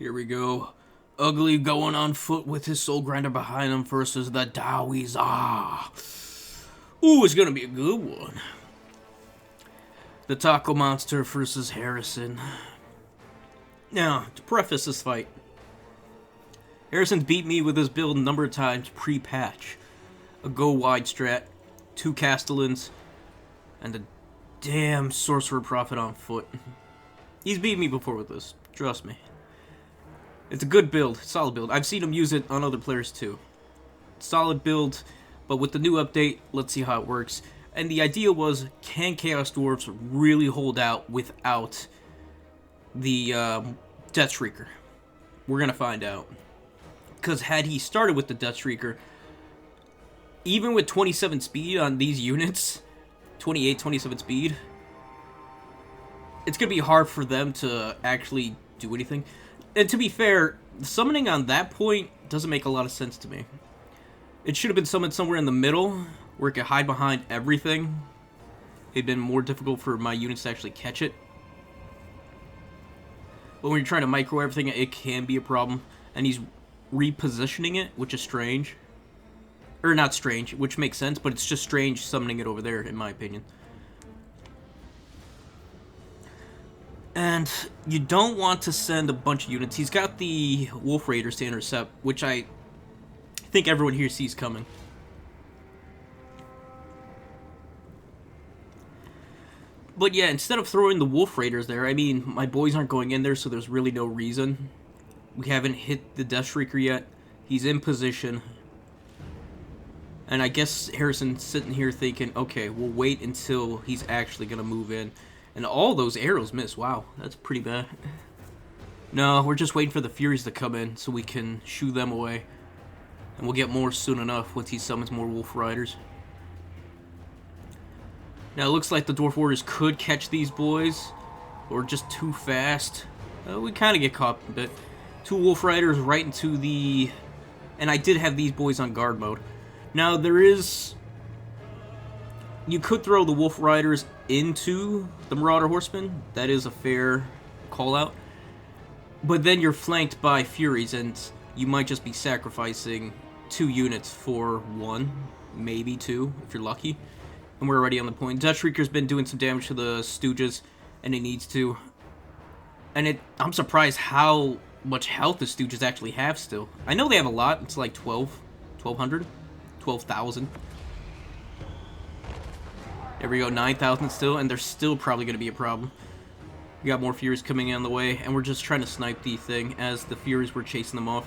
Here we go. Ugly going on foot with his soul grinder behind him versus the Dowies. Ooh, it's gonna be a good one. The Taco Monster versus Harrison. Now, to preface this fight, Harrison's beat me with his build a number of times pre-patch. A go wide strat, 2 Castellans, and a damn Sorcerer Prophet on foot. He's beat me before with this, trust me. It's a good build, solid build. I've seen him use it on other players too. Solid build, but with the new update, let's see how it works. And the idea was, can Chaos Dwarfs really hold out without the Death Shrieker? We're going to find out. Because had he started with the Death Shrieker, even with 27 speed on these units, 28, 27 speed, it's going to be hard for them to actually do anything. And to be fair, summoning on that point doesn't make a lot of sense to me. It should have been summoned somewhere in the middle, where it could hide behind everything. It'd been more difficult for my units to actually catch it. But when you're trying to micro everything, it can be a problem. And he's repositioning it, which is strange. Or not strange, which makes sense, but it's just strange summoning it over there, in my opinion. And you don't want to send a bunch of units. He's got the Wolf Raiders to intercept, which I think everyone here sees coming. But yeah, instead of throwing the Wolf Raiders there, I mean, my boys aren't going in there, so there's really no reason. We haven't hit the Death Shrieker yet. He's in position. And I guess Harrison's sitting here thinking, okay, we'll wait until he's actually going to move in. And all those arrows miss. Wow, that's pretty bad. No, we're just waiting for the Furies to come in so we can shoo them away. And we'll get more soon enough once he summons more Wolf Riders. Now, it looks like the Dwarf Warriors could catch these boys, or just too fast. We kind of get caught a bit. 2 Wolf Riders right into the... And I did have these boys on guard mode. Now, there is... You could throw the Wolf Riders into the Marauder Horsemen. That is a fair call-out. But then you're flanked by Furies, and you might just be sacrificing 2 units for 1, maybe 2, if you're lucky. And we're already on the point. Death Shrieker's been doing some damage to the Stooges, and it needs to. And I'm surprised how much health the Stooges actually have still. I know they have a lot. It's like 1,200? 12,000. There we go, 9,000 still, and there's still probably going to be a problem. We got more Furies coming in on the way, and we're just trying to snipe the thing as the Furies were chasing them off.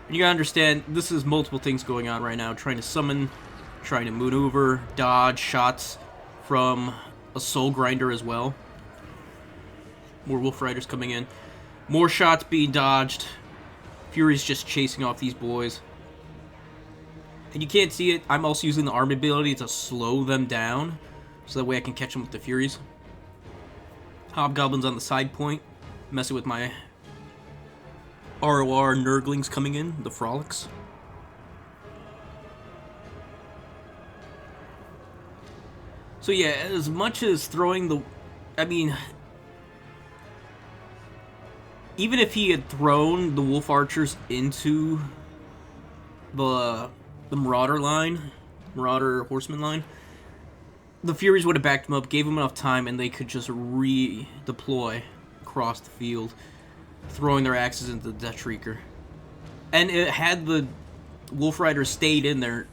And you gotta understand, this is multiple things going on right now. Trying to summon, trying to maneuver, dodge shots from a Soul Grinder as well. More Wolf Riders coming in. More shots being dodged. Furies just chasing off these boys. And you can't see it, I'm also using the arm ability to slow them down, so that way I can catch them with the Furies. Hobgoblins on the side point, messing with my ROR Nurglings coming in, the Frolics. So yeah, as much as throwing the... I mean... Even if he had thrown the Wolf Archers into the Marauder line, Marauder Horseman line, the Furies would have backed them up, gave them enough time, and they could just redeploy across the field, throwing their axes into the Death Shrieker. And had the Wolf Riders stayed in there,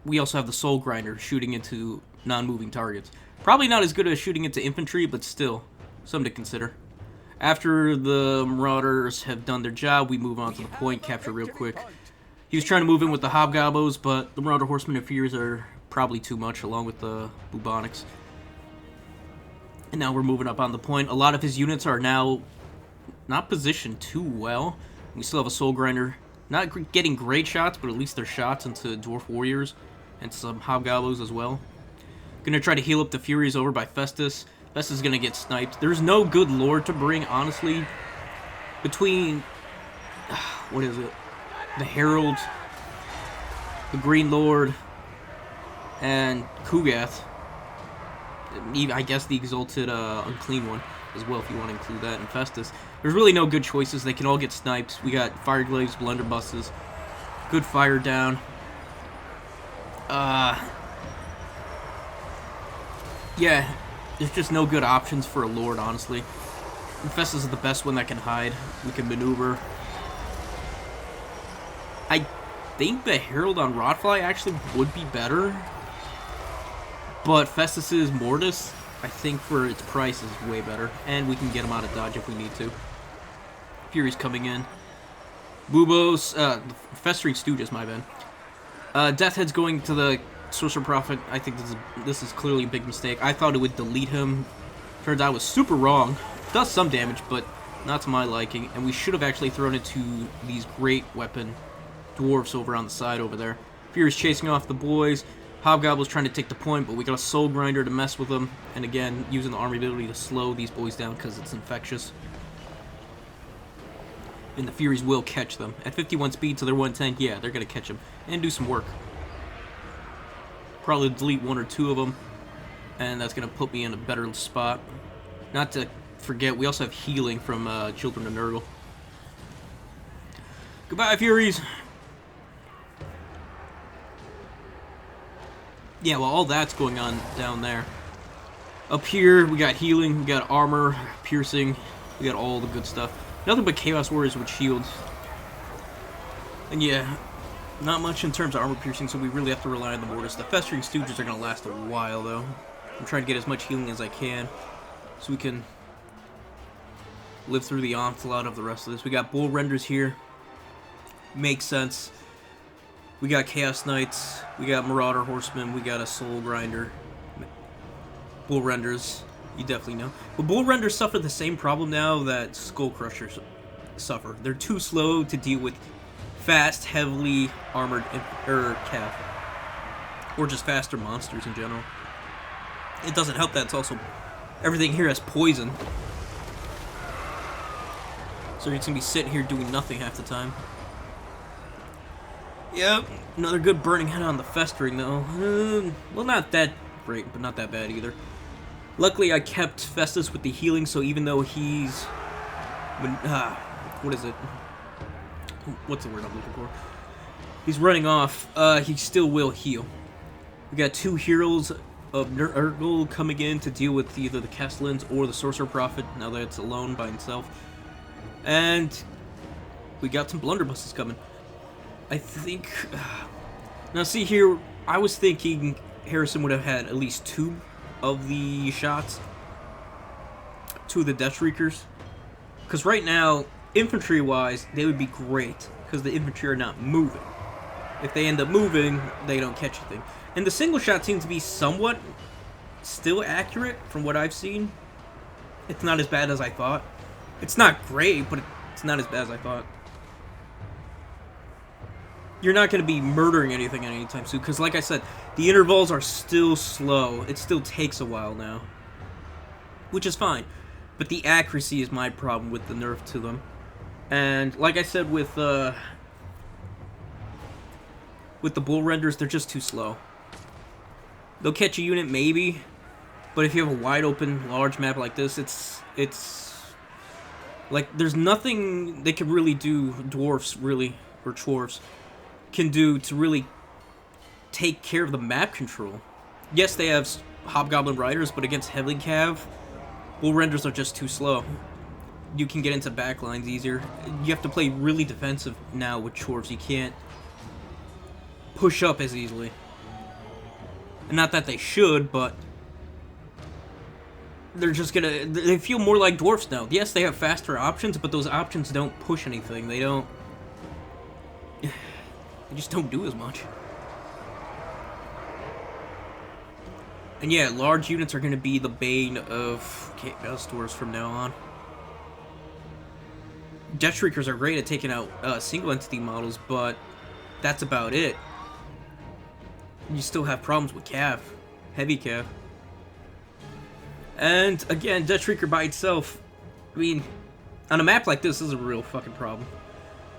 we also have the Soul Grinder shooting into non-moving targets. Probably not as good as shooting into infantry, but still, something to consider. After the Marauders have done their job, we move on to the point, capture real quick. He was trying to move in with the Hobgoblins, but the Marauder Horsemen and Furies are probably too much, along with the Bubonics. And now we're moving up on the point. A lot of his units are now not positioned too well. We still have a Soul Grinder. Not getting great shots, but at least they're shots into Dwarf Warriors and some Hobgoblins as well. Gonna try to heal up the Furies over by Festus. Festus is gonna get sniped. There's no good lord to bring, honestly. Between... what is it? The Herald, the Green Lord, and Kugath. I guess the Exalted Unclean One. as well if you want to include that in Festus. There's really no good choices. They can all get sniped. We got Fireglaves, Blunderbusses, good fire down. Yeah, there's just no good options for a Lord, honestly. Festus is the best one that can hide. We can maneuver. I think the Herald on Rotfly actually would be better. But Festus's Mortis, I think for its price, is way better. And we can get him out of dodge if we need to. Fury's coming in. Bubos, Festering Stooges, my bad. Deathhead's going to the Sorcerer Prophet. I think this is clearly a big mistake. I thought it would delete him. Turns out I was super wrong. Does some damage, but not to my liking. And we should have actually thrown it to these great weapon dwarfs over on the side over there. Fury's chasing off the boys. Hobgoblin's trying to take the point, but we got a Soul Grinder to mess with them. And again, using the army ability to slow these boys down because it's infectious. And the Furies will catch them. At 51 speed, so they're 110, yeah, they're going to catch them. And do some work. Probably delete one or two of them. And that's going to put me in a better spot. Not to forget, we also have healing from Children of Nurgle. Goodbye, Furies! Yeah, well, all that's going on down there. Up here, we got healing, we got armor, piercing, we got all the good stuff. Nothing but Chaos Warriors with shields. And yeah, not much in terms of armor piercing, so we really have to rely on the Mortis. The Festering Stooges are going to last a while, though. I'm trying to get as much healing as I can, so we can live through the onslaught of the rest of this. We got Bull Renders here. Makes sense. We got Chaos Knights. We got Marauder Horsemen. We got a Soul Grinder. Bull Renders. You definitely know. But Bull Renders suffer the same problem now that Skull Crushers suffer. They're too slow to deal with fast, heavily armored cav. Or just faster monsters in general. It doesn't help that it's also... everything here has poison. So you're just going to be sitting here doing nothing half the time. Yep, another good burning head on the Festering, though. Well, not that great, but not that bad either. Luckily, I kept Festus with the healing, so even though he's... what is it? What's the word I'm looking for? He's running off, he still will heal. We got two heroes of Nurgle coming in to deal with either the Kestlins or the Sorcerer Prophet, now that it's alone by himself. And we got some blunderbusses coming. I think... now see here, I was thinking Harrison would have had at least two of the shots. Two of the Death Shriekers. Because right now, infantry-wise, they would be great. Because the infantry are not moving. If they end up moving, they don't catch anything. And the single shot seems to be somewhat still accurate from what I've seen. It's not as bad as I thought. It's not great, but it's not as bad as I thought. You're not going to be murdering anything anytime soon, because like I said, the intervals are still slow. It still takes a while now. Which is fine. But the accuracy is my problem with the nerf to them. And like I said with the Bull Renders, they're just too slow. They'll catch a unit maybe, but if you have a wide open, large map like this, it's like there's nothing they can really do, dwarfs really, or chorfs, can do to really take care of the map control. Yes, they have Hobgoblin Riders, but against heavily cav, Bull Renders are just too slow. You can get into backlines easier. You have to play really defensive now with chorfs. You can't push up as easily. And not that they should, but they're just gonna... they feel more like dwarfs now. Yes, they have faster options, but those options don't push anything. They don't... they just don't do as much. And yeah, large units are going to be the bane of Chaos Dwarfs from now on. Death Shriekers are great at taking out single entity models, but that's about it. You still have problems with cav. Heavy cav. And again, Death Shrieker by itself, I mean, on a map like this is a real fucking problem.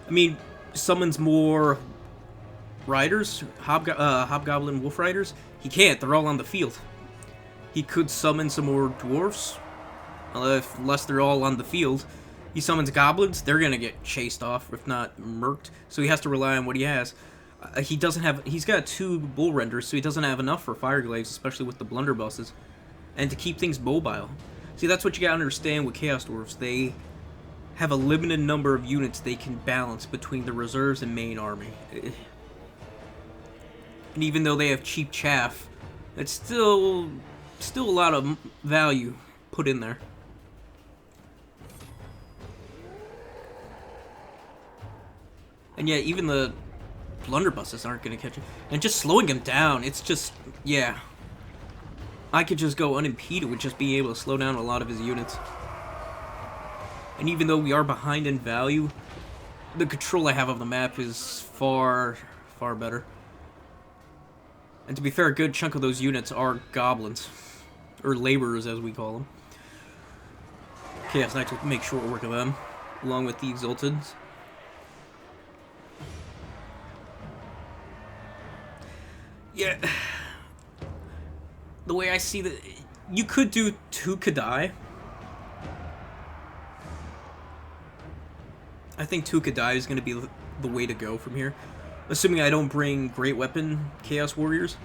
I mean, summons more riders, Hobgoblin Wolf Riders. He can't, they're all on the field. He could summon some more dwarfs, unless they're all on the field. He summons goblins, they're gonna get chased off, if not murked. So he has to rely on what he has. He doesn't have. He's got 2 bull renders, so he doesn't have enough for fireglaves, especially with the blunderbusses, and to keep things mobile. See, that's what you gotta understand with Chaos Dwarfs. They have a limited number of units they can balance between the reserves and main army. And even though they have cheap chaff, it's still a lot of value put in there. And yeah, even the blunderbusses aren't going to catch it. And just slowing them down, it's just, yeah. I could just go unimpeded with just being able to slow down a lot of his units. And even though we are behind in value, the control I have of the map is far, far better. And to be fair, a good chunk of those units are goblins. Or laborers, as we call them. Chaos Knights will make short work of them, along with the Exalteds. Yeah, the way I see that, you could do 2 Kadai. I think 2 Kadai is going to be the way to go from here. Assuming I don't bring Great Weapon Chaos Warriors.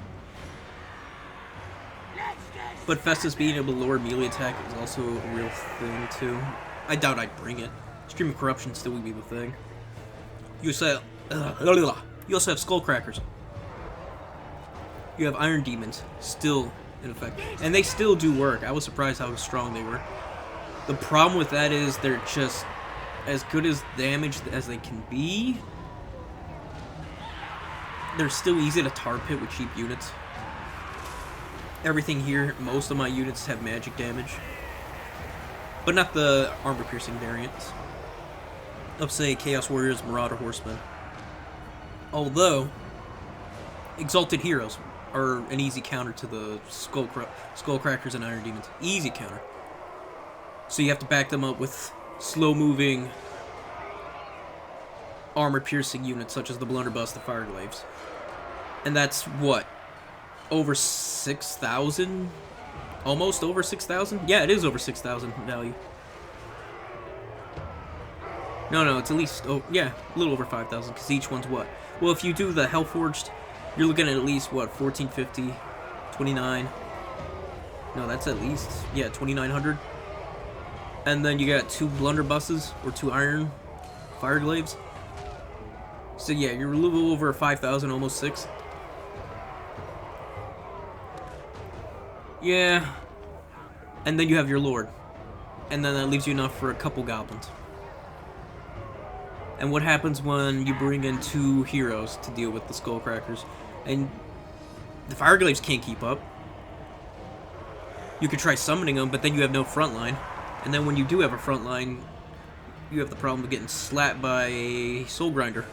But Festus being able to lower melee attack is also a real thing, too. I doubt I'd bring it. Stream of Corruption still would be the thing. You also have Skullcrackers. You have Iron Demons, still in effect. And they still do work. I was surprised how strong they were. The problem with that is they're just as good as damaged as they can be. They're still easy to tar pit with cheap units. Everything here, most of my units have magic damage. But not the armor-piercing variants of, say, Chaos Warriors, Marauder Horsemen. Although, Exalted Heroes are an easy counter to the Skullcrackers and Iron Demons. Easy counter. So you have to back them up with slow-moving, armor-piercing units such as the Blunderbuss, the Fireglaves. And that's, what, over 6,000? Almost over 6,000? Yeah, it is over 6,000 value. No, it's at least, oh, yeah, a little over 5,000, because each one's what? Well, if you do the Hellforged, you're looking at least, what, 1450, 29. No, that's at least, yeah, 2,900. And then you got 2 blunderbusses, or 2 iron fireglaves. So yeah, you're a little over 5,000, almost 6. Yeah. And then you have your lord. And then that leaves you enough for a couple goblins. And what happens when you bring in 2 heroes to deal with the Skullcrackers? And the Fireglaves can't keep up. You could try summoning them, but then you have no front line. And then when you do have a front line, you have the problem of getting slapped by a Soul Grinder.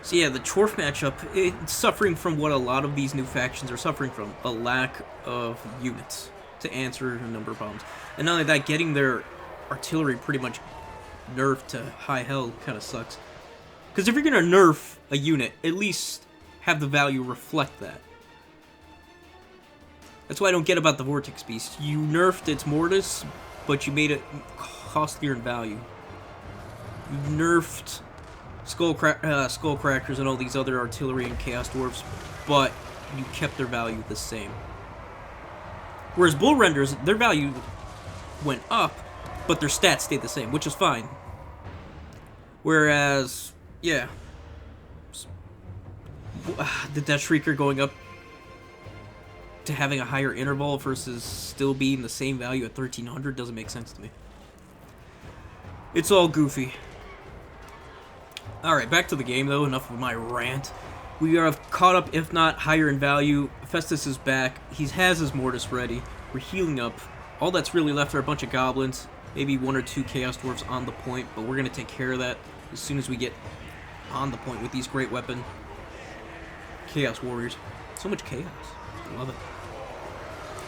So yeah, the Chorf matchup, it's suffering from what a lot of these new factions are suffering from. A lack of units to answer a number of problems. And not only that, getting their artillery pretty much nerfed to high hell kind of sucks. Because if you're going to nerf a unit, at least have the value reflect that. That's what I don't get about the Vortex Beast. You nerfed its Mortis, but you made it costlier in value. You nerfed Skullcrackers and all these other artillery and Chaos Dwarfs, but you kept their value the same. Whereas Bull Renders, their value went up, but their stats stayed the same, which is fine. Whereas, yeah, the Death Shrieker going up to having a higher interval versus still being the same value at 1,300 doesn't make sense to me. It's all goofy. Alright, back to the game though, enough of my rant. We are caught up, if not higher in value. Festus is back. He has his Mortis ready. We're healing up. All that's really left are a bunch of goblins. Maybe 1 or 2 Chaos Dwarfs on the point, but we're going to take care of that as soon as we get on the point with these great weapon Chaos Warriors. So much chaos. I love it.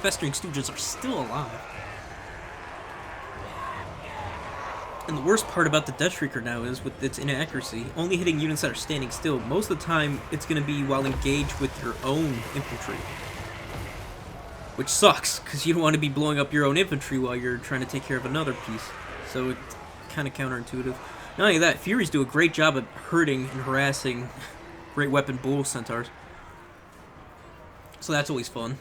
Festering Stooges are still alive. And the worst part about the Death Shrieker now is, with its inaccuracy, only hitting units that are standing still. Most of the time, it's going to be while engaged with your own infantry. which sucks, because you don't want to be blowing up your own infantry while you're trying to take care of another piece. So it's kind of counterintuitive. Not only that, Furies do a great job at hurting and harassing great weapon bull centaurs. So that's always fun.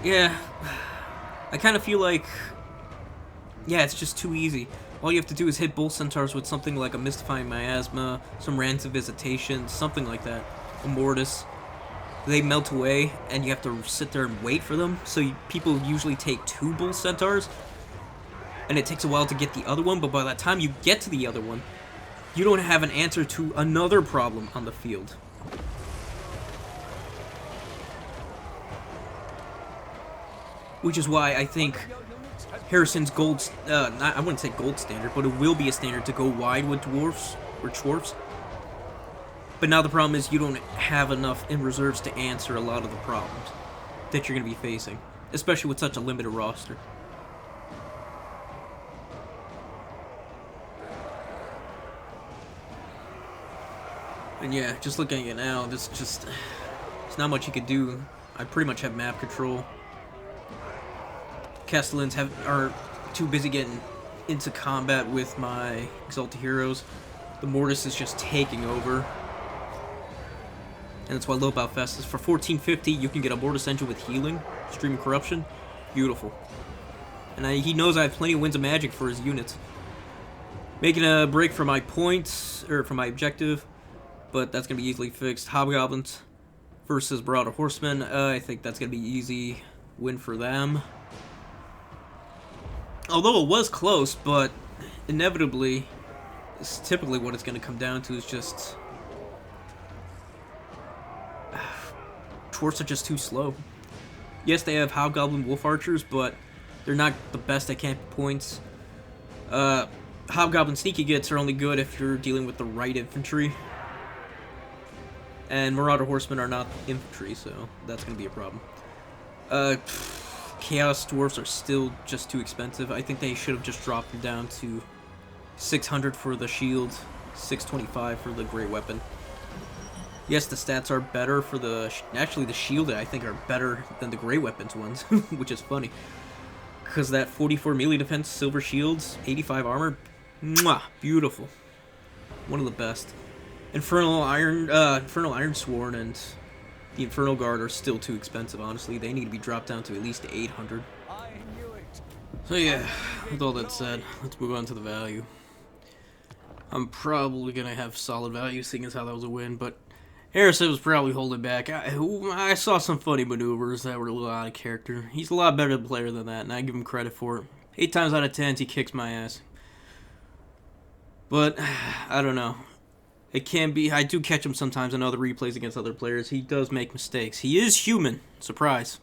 Yeah, I kind of feel like, yeah, it's just too easy. All you have to do is hit bull centaurs with something like a mystifying miasma, some rancid visitation, something like that. A mortis. They melt away, and you have to sit there and wait for them. So people usually take 2 bull centaurs, and it takes a while to get the other one, but by the time you get to the other one, you don't have an answer to another problem on the field. Which is why I think Harrison's gold, I wouldn't say gold standard, but it will be a standard to go wide with dwarfs, or chorfs. But now the problem is you don't have enough in reserves to answer a lot of the problems that you're going to be facing, especially with such a limited roster. And yeah, just looking at it now, there's not much you could do. I pretty much have map control. Castellans are too busy getting into combat with my Exalted Heroes. The Mortis is just taking over. And that's why I love about Festus. For $14.50, you can get a Mortis engine with healing, Stream of Corruption. Beautiful. And he knows I have plenty of Winds of Magic for his units. Making a break for my points, or for my objective, but that's going to be easily fixed. Hobgoblins versus Marauder Horsemen. I think that's going to be easy win for them. Although it was close, but inevitably, it's typically what it's going to come down to is just... Dwarfs are just too slow. Yes, they have Hobgoblin Wolf Archers, but they're not the best at camp points. Hobgoblin Sneaky Gits are only good if you're dealing with the right infantry. And Marauder Horsemen are not infantry, so that's going to be a problem. Chaos Dwarfs are still just too expensive. I think they should have just dropped them down to 600 for the shield, 625 for the great weapon. Yes, the stats are better for the... Actually, the shield, I think, are better than the great weapons ones, which is funny. Because that 44 melee defense, silver shields, 85 armor, mwah, beautiful. One of the best. Infernal Ironsworn and the Infernal Guard are still too expensive, honestly. They need to be dropped down to at least 800. So yeah, with all that said, let's move on to the value. I'm probably going to have solid value, seeing as how that was a win, but Harrison was probably holding back. I saw some funny maneuvers that were a little out of character. He's a lot better player than that, and I give him credit for it. 8 times out of 10, he kicks my ass. But, I don't know. It can be... I do catch him sometimes in other replays against other players. He does make mistakes. He is human. Surprise.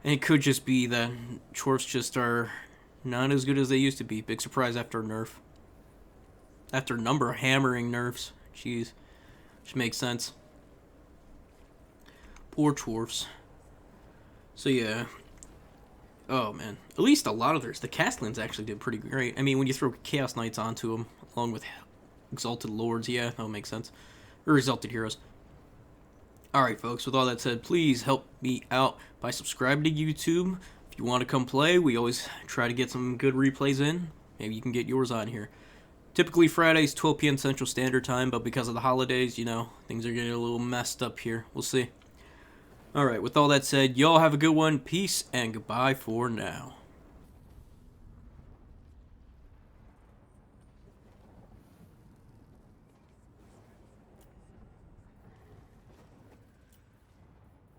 And it could just be that chorfs just are not as good as they used to be. Big surprise after a nerf. After a number of hammering nerfs. Jeez. Which makes sense. Poor chorfs. So yeah. Oh man. At least a lot of theirs. The Castellans actually did pretty great. I mean, when you throw Chaos Knights onto them, along with Exalted Lords, yeah, that'll make sense. Or Exalted Heroes. Alright folks, with all that said, please help me out by subscribing to YouTube. If you want to come play, we always try to get some good replays in. Maybe you can get yours on here. Typically Fridays, 12 p.m. Central Standard Time, but because of the holidays, you know, things are getting a little messed up here. We'll see. Alright, with all that said, y'all have a good one. Peace and goodbye for now.